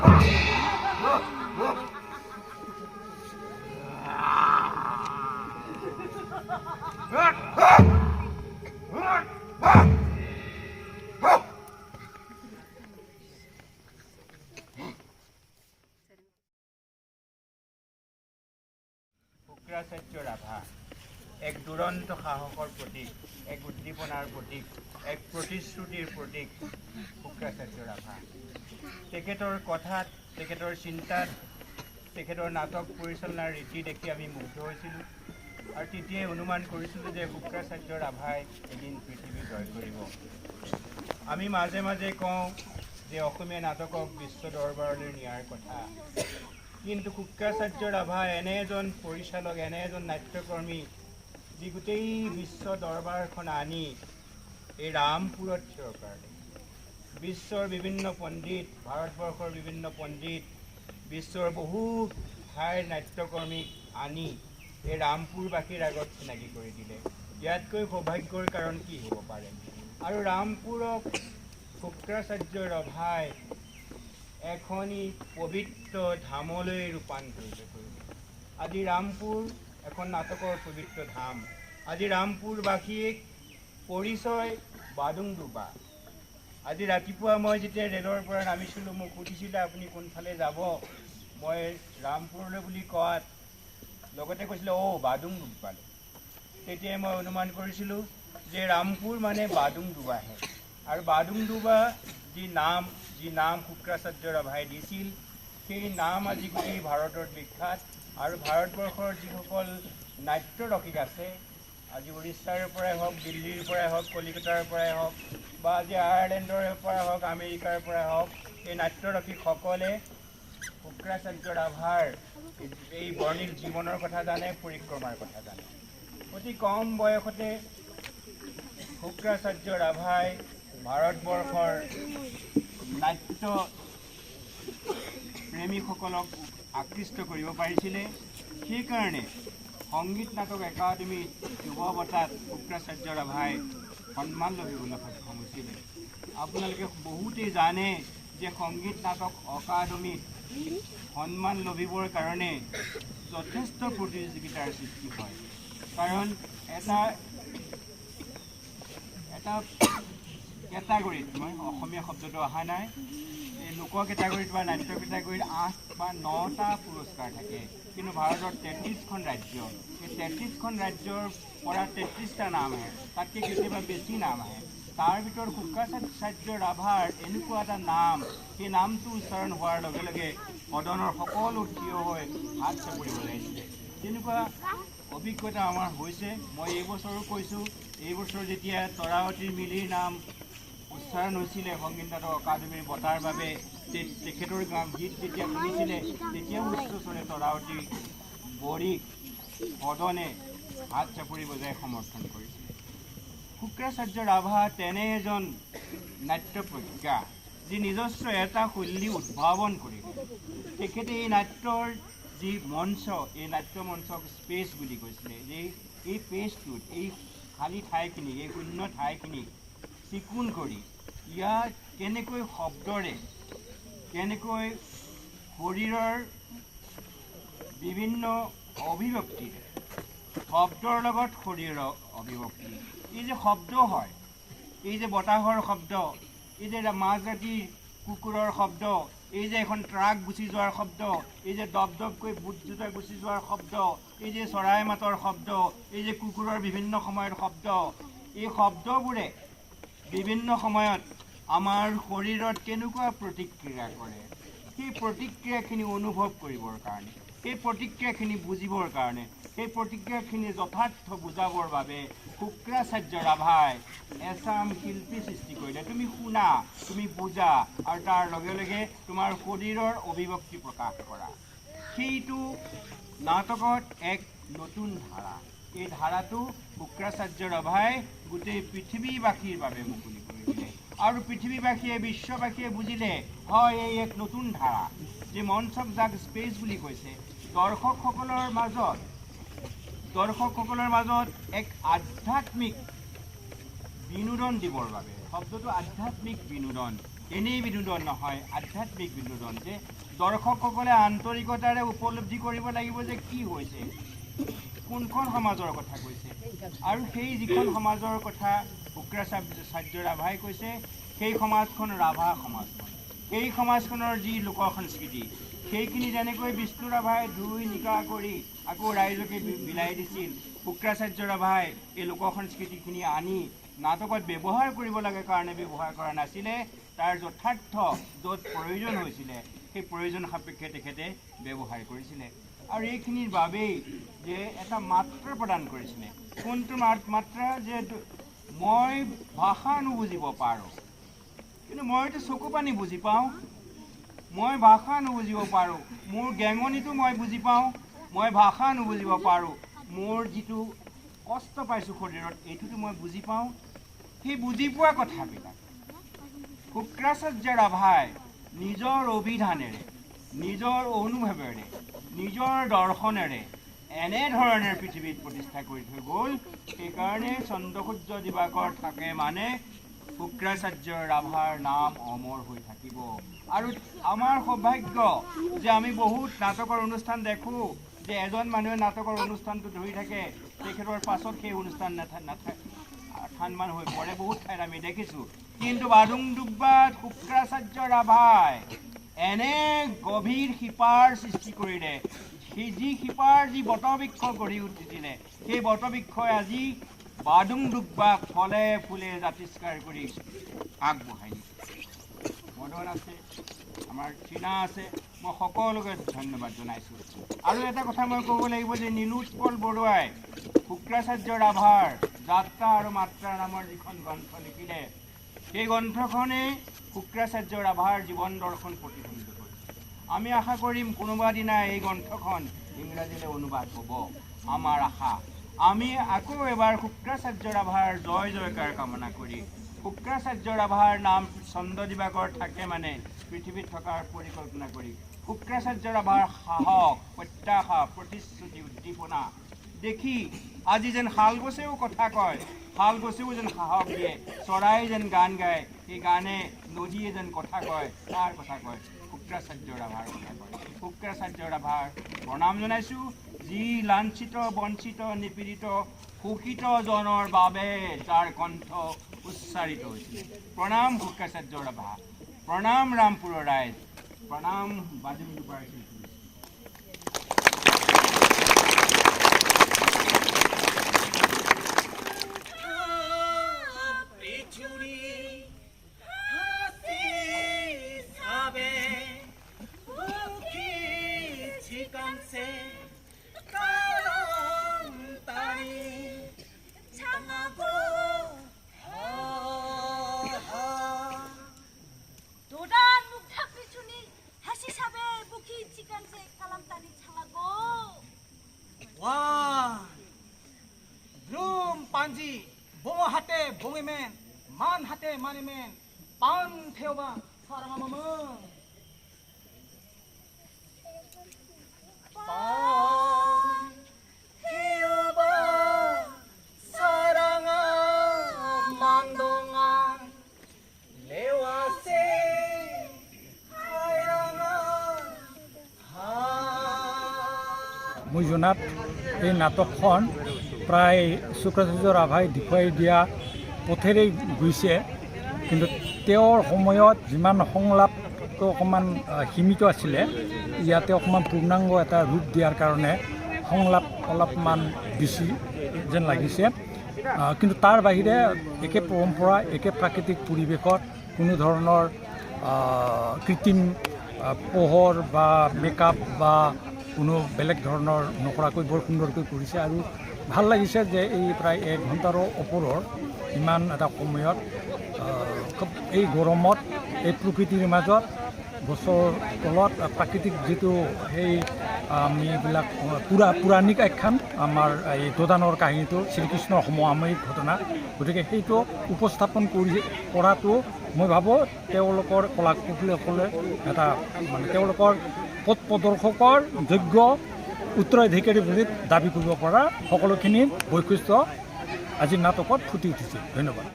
শুক্ৰাচাৰ্য ৰাভা এক দুৰন্ত সাহসৰ প্ৰতীক, এক উদ্দীপনাৰ প্ৰতীক, এক প্ৰতিশ্ৰুতিৰ প্ৰতীক। শুক্ৰাচাৰ্য ৰাভা তেখেতৰ কথাত, তেখেতৰ চিন্তাত, তেখেতৰ নাটক পৰিচালনাৰ ৰীতি দেখি আমি মুগ্ধ হৈছিলোঁ আৰু তেতিয়াই অনুমান কৰিছিলোঁ যে শুক্ৰাচাৰ্য ৰাভাই এদিন পৃথিৱী জয় কৰিব। আমি মাজে মাজে কওঁ যে অসমীয়া নাটকক বিশ্ব দৰবাৰলৈ নিয়াৰ কথা, কিন্তু শুক্ৰাচাৰ্য ৰাভা এনে এজন পৰিচালক, এনে এজন নাট্যকৰ্মী যি গোটেই বিশ্ব দৰবাৰখন আনি এই ৰামপুৰত থিয় কৰালে। বিশ্বৰ বিভিন্ন পণ্ডিত, ভাৰতবৰ্ষৰ বিভিন্ন পণ্ডিত, বিশ্বৰ বহু ঠাইৰ নাট্যকৰ্মীক আনি এই ৰামপুৰবাসীৰ আগত চিনাকি কৰি দিলে। ইয়াতকৈ সৌভাগ্যৰ কাৰণ কি হ'ব পাৰে? আৰু ৰামপুৰক শুক্ৰাচাৰ্য ৰাভাই এখনি পবিত্ৰ ধামলৈ ৰূপান্তৰিত কৰিলে। আজি ৰামপুৰ এখন নাটকৰ পবিত্ৰ ধাম। আজি ৰামপুৰবাসীক পৰিচয় বাদুংডুবা। আজি ৰাতিপুৱা মই যেতিয়া ৰেলৰ পৰা নামিছিলোঁ, মোক সুধিছিলে আপুনি কোনফালে যাব, মই ৰামপুৰলৈ বুলি কোৱাত লগতে কৈছিলে বাদুংডুবালৈ। তেতিয়াই মই অনুমান কৰিছিলোঁ যে ৰামপুৰ মানে বাদুংডুবাহে। আৰু বাদুংডুবা যি নাম শুক্ৰাচাৰ্য ৰাভাই দিছিল, সেই নাম আজি গোটেই ভাৰতত বিখ্যাত। আৰু ভাৰতবৰ্ষৰ যিসকল নাট্যৰসিক আছে, আজি উৰিষ্যাৰ পৰাই হওক, দিল্লীৰ পৰাই হওক, কলিকতাৰ পৰাই হওক, বা আজি আয়াৰলেণ্ডৰ পৰাই হওক, আমেৰিকাৰ পৰাই হওক, এই নাট্যৰসিকসকলে শুক্ৰাচাৰ্য ৰাভাৰ এই বৰ্ণিল জীৱনৰ কথা জানে, পৰিক্ৰমাৰ কথা জানে। অতি কম বয়সতে শুক্ৰাচাৰ্য ৰাভাই ভাৰতবৰ্ষৰ নাট্য প্ৰেমীসকলক আকৃষ্ট কৰিব পাৰিছিলে। সেইকাৰণে সংগীত নাটক একাডেমীত যুৱ বঁটাত শুক্ৰাচাৰ্য ৰাভাই সন্মান লভিবলৈ সক্ষম হৈছিলে। আপোনালোকে বহুতেই জানে যে সংগীত নাটক অকাডেমীত সন্মান লভিবৰ কাৰণে যথেষ্ট প্ৰতিযোগিতাৰ সৃষ্টি হয়। কাৰণ এটা কেটাগৰীত, মই অসমীয়া শব্দটো অহা নাই, এই লোক কেটাগৰীত বা নাট্য কেটাগৰীত 8 বা 9টা পুৰস্কাৰ থাকে। কিন্তু ভাৰতৰ 33খন ৰাজ্য, এই 33খন ৰাজ্যৰ পৰা 33টা নাম আহে, তাতকৈ কেতিয়াবা বেছি নাম আহে। তাৰ ভিতৰত শুক্ৰাচাৰ্য ৰাভাৰ এনেকুৱা এটা নাম, সেই নামটো উচ্চাৰণ হোৱাৰ লগে লগে সদনৰ সকলো থিয় হৈ হাত চাপৰি বজাইছিলে। তেনেকুৱা অভিজ্ঞতা আমাৰ হৈছে। মই এইবছৰো কৈছোঁ, এইবছৰ যেতিয়া তৰাৱতী মিলিৰ নাম উচ্চাৰণ হৈছিলে সংগীত নাটক অকাডেমীৰ বঁটাৰ বাবে, তেখেতৰ গীত যেতিয়া শুনিছিলে, তেতিয়াও উচ্চস্বৰে তৰাৱতী বড়িক সদনে হাত চাপৰি বজাই সমৰ্থন কৰিছিলে। শুক্ৰাচাৰ্য ৰাভা তেনে এজন নাট্যপ্ৰজ্ঞা যি নিজস্ব এটা শৈলী উদ্ভাৱন কৰিলে। তেখেতে এই নাট্যৰ যি মঞ্চ, এই নাট্য মঞ্চক স্পেচ বুলি কৈছিলে, যে এই পেজটোত, এই খালী ঠাইখিনিক, এই শূন্য ঠাইখিনিক চিকুণ কৰি ইয়াত কেনেকৈ শব্দৰে, কেনেকৈ শৰীৰৰ বিভিন্ন অভিব্যক্তিৰে, শব্দৰ লগত শৰীৰৰ অভিব্যক্তি, এই যে শব্দ হয়, এই যে বতাহৰ শব্দ, এই যে মাজৰাতিৰ কুকুৰৰ শব্দ, এই যে এখন ট্ৰাক গুচি যোৱাৰ শব্দ, এই যে দপদপকৈ বুট জোতা গুচি যোৱাৰ শব্দ, এই যে চৰাই মাতৰ শব্দ, এই যে কুকুৰৰ বিভিন্ন সময়ৰ শব্দ, এই শব্দবোৰে বিভিন্ন সময়ত আমাৰ শৰীৰত কেনেকুৱা প্ৰতিক্ৰিয়া কৰে, সেই প্ৰতিক্ৰিয়াখিনি অনুভৱ কৰিবৰ কাৰণে, সেই প্ৰতিক্ৰিয়াখিনি বুজিবৰ কাৰণে, সেই প্ৰতিক্ৰিয়াখিনি যথাৰ্থ বুজাবৰ বাবে শুক্ৰাচাৰ্য ৰাভাই এচাম শিল্পী সৃষ্টি কৰিলে। তুমি শুনা, তুমি বুজা, আৰু তাৰ লগে লগে তোমাৰ শৰীৰৰ অভিব্যক্তি প্ৰকাশ কৰা। সেইটো নাটকত এক নতুন ধাৰা। এই ধাৰাটো শুক্ৰাচাৰ্য ৰাভাই গোটেই পৃথিৱীবাসীৰ বাবে মুকলি কৰি দিলে। আৰু পৃথিৱীবাসীয়ে, বিশ্ববাসীয়ে বুজিলে, হয় এই এক নতুন ধাৰা, যে মঞ্চক যাক স্পেচ বুলি কৈছে, দৰ্শকসকলৰ মাজত এক আধ্যাত্মিক বিনোদন দিবৰ বাবে। শব্দটো আধ্যাত্মিক বিনোদন। এনেই বিনোদন নহয়, আধ্যাত্মিক বিনোদন, যে দৰ্শকসকলে আন্তৰিকতাৰে উপলব্ধি কৰিব লাগিব যে কি হৈছে, কোনখন সমাজৰ কথা কৈছে। আৰু সেই যিখন সমাজৰ কথা শুক্ৰাচাৰ্য ৰাভাই কৈছে, সেই সমাজখন ৰাভা সমাজখন। সেই সমাজখনৰ যি লোক সংস্কৃতি, সেইখিনি যেনেকৈ বিষ্ণু ৰাভাই ধুই নিকা কৰি আকৌ ৰাইজকে বিলাই দিছিল, শুক্ৰাচাৰ্য ৰাভাই এই লোক সংস্কৃতিখিনি আনি নাটকত ব্যৱহাৰ কৰিব লাগে কাৰণে ব্যৱহাৰ কৰা নাছিলে, তাৰ যথাৰ্থ য'ত প্ৰয়োজন হৈছিলে সেই প্ৰয়োজন সাপেক্ষে তেখেতে ব্যৱহাৰ কৰিছিলে। আৰু এইখিনিৰ বাবেই যে এটা মাত্ৰা প্ৰদান কৰিছিলে, কোনটো মাত্ৰা যে মই ভাষা নুবুজিব পাৰোঁ, কিন্তু মইতো চকু পানী বুজি পাওঁ, মই ভাষা নুবুজিব পাৰোঁ, মোৰ গেঙনিটো মই বুজি পাওঁ, মই ভাষা নুবুজিব পাৰোঁ, মোৰ যিটো কষ্ট পাইছোঁ শৰীৰত এইটোতো মই বুজি পাওঁ। সেই বুজি পোৱা কথাবিলাক শুক্ৰাচাৰ্য ৰাভাই নিজৰ অভিধানেৰে, নিজৰ অনুভৱেৰে, নিজৰ দৰ্শনেৰে এনেধৰণে পৃথিৱীত প্ৰতিষ্ঠা কৰি থৈ গ'ল। সেইকাৰণে চন্দ্ৰসূৰ্য দিবাকৰ থাকে মানে শুক্ৰাচাৰ্য ৰাভাৰ নাম অমৰ হৈ থাকিব। আৰু আমাৰ সৌভাগ্য যে আমি বহুত নাটকৰ অনুষ্ঠান দেখোঁ যে এজন মানুহে নাটকৰ অনুষ্ঠানটো ধৰি থাকে, তেখেতৰ পাছত সেই অনুষ্ঠান নাথাকে, থানমান হৈ পৰে। বহুত ঠাইত আমি দেখিছোঁ। কিন্তু বাদুংডুপ্পাত শুক্ৰাচাৰ্য ৰাভাই এনে গভীৰ শিপাৰ সৃষ্টি কৰিলে, যি শিপাৰ যি বটবৃক্ষ গঢ়ি উঠিছিলে, সেই বটবৃক্ষই আজি বাদুংডুপ্পাক ফলে ফুলে জাতিষ্কাৰ কৰি আগবঢ়াই নিছে। মদন আছে, আমাৰ চীনা আছে, মই সকলোকে ধন্যবাদ জনাইছোঁ। আৰু এটা কথা মই ক'ব লাগিব যে নীলোৎপল বৰুৱাই শুক্ৰাচাৰ্য ৰাভাৰ যাত্ৰা আৰু মাত্ৰা নামৰ যিখন গ্ৰন্থ লিখিলে, সেই গ্ৰন্থখনেই শুক্ৰাচাৰ্য ৰাভাৰ জীৱন দৰ্শন প্ৰতিফলিত কৰিছে। আমি আশা কৰিম কোনোবা দিনা এই গ্ৰন্থখন ইংৰাজীলৈ অনুবাদ হ'ব, আমাৰ আশা। আমি আকৌ এবাৰ শুক্ৰাচাৰ্য ৰাভাৰ জয় জয়কাৰ কামনা কৰি, শুক্ৰাচাৰ্য ৰাভাৰ নাম চন্দ্ৰ দিবাকৰ থাকে মানে পৃথিৱীত থকাৰ পৰিকল্পনা কৰি, শুক্ৰাচাৰ্য ৰাভাৰ সাহস, প্ৰত্যাশা, প্ৰতিশ্ৰুতি, উদ্দীপনা দেখি আজি যেন শালগছেও কথা কয়, শালগছেও যেন সাহস দিয়ে, চৰাই যেন গান গায়, সেই গানে নদীয়ে যেন কথা কয়, তাৰ কথা কয়, শুক্ৰাচাৰ্য ৰাভাৰ কথা কয়। শুক্ৰাচাৰ্য ৰাভাৰ প্ৰণাম জনাইছোঁ, যি লাঞ্ছিত, বঞ্চিত, নিপীড়িত, শোষিত জনৰ বাবে যাৰ কণ্ঠ উচ্চাৰিত হৈছিলে। প্ৰণাম শুক্ৰাচাৰ্য ৰাভা, প্ৰণাম ৰামপুৰৰ ৰাইজ, প্ৰণাম বাদুংডুপ্পাৰ শিল্পী। Panji, bongo hate bongi men, man hate mani men, pan theoba sarama mama. Pan theoba saranga mandonga lewase hayanga ha. Moi jonat এই নাটকখন প্ৰায় শুক্ৰাচাৰ্য ৰাভাই দেখুৱাই দিয়া পথেৰেই গৈছে, কিন্তু তেওঁৰ সময়ত যিমান সংলাপটো অকণমান সীমিত আছিলে, ইয়াতে অকণমান পূৰ্ণাংগ এটা ৰূপ দিয়াৰ কাৰণে সংলাপ অলপমান বেছি যেন লাগিছে। কিন্তু তাৰ বাহিৰে একে পৰম্পৰা, একে প্ৰাকৃতিক পৰিৱেশত কোনো ধৰণৰ কৃত্ৰিম পোহৰ বা মেকআপ বা কোনো বেলেগ ধৰণৰ নকৰাকৈ বৰ সুন্দৰকৈ কৰিছে। আৰু ভাল লাগিছে যে এই প্ৰায় 1 ঘণ্টাৰো ওপৰৰ ইমান এটা সময়ত এই গৰমত এই প্ৰকৃতিৰ মাজত গছৰ তলত প্ৰাকৃতিক যিটো সেই আমি এইবিলাক পৌৰাণিক আখ্যান, আমাৰ এই দদানৰ কাহিনীটো শ্ৰীকৃষ্ণৰ সমসাময়িক ঘটনা, গতিকে সেইটো উপস্থাপন কৰাটো মই ভাবোঁ তেওঁলোকৰ কলা কুশলীসকলে এটা মানে তেওঁলোকৰ পথ প্ৰদৰ্শকৰ যোগ্য উত্তৰাধিকাৰী বুলি দাবী কৰিব পৰা সকলোখিনি বৈশিষ্ট্য আজি নাটকত ফুটি উঠিছে। ধন্যবাদ।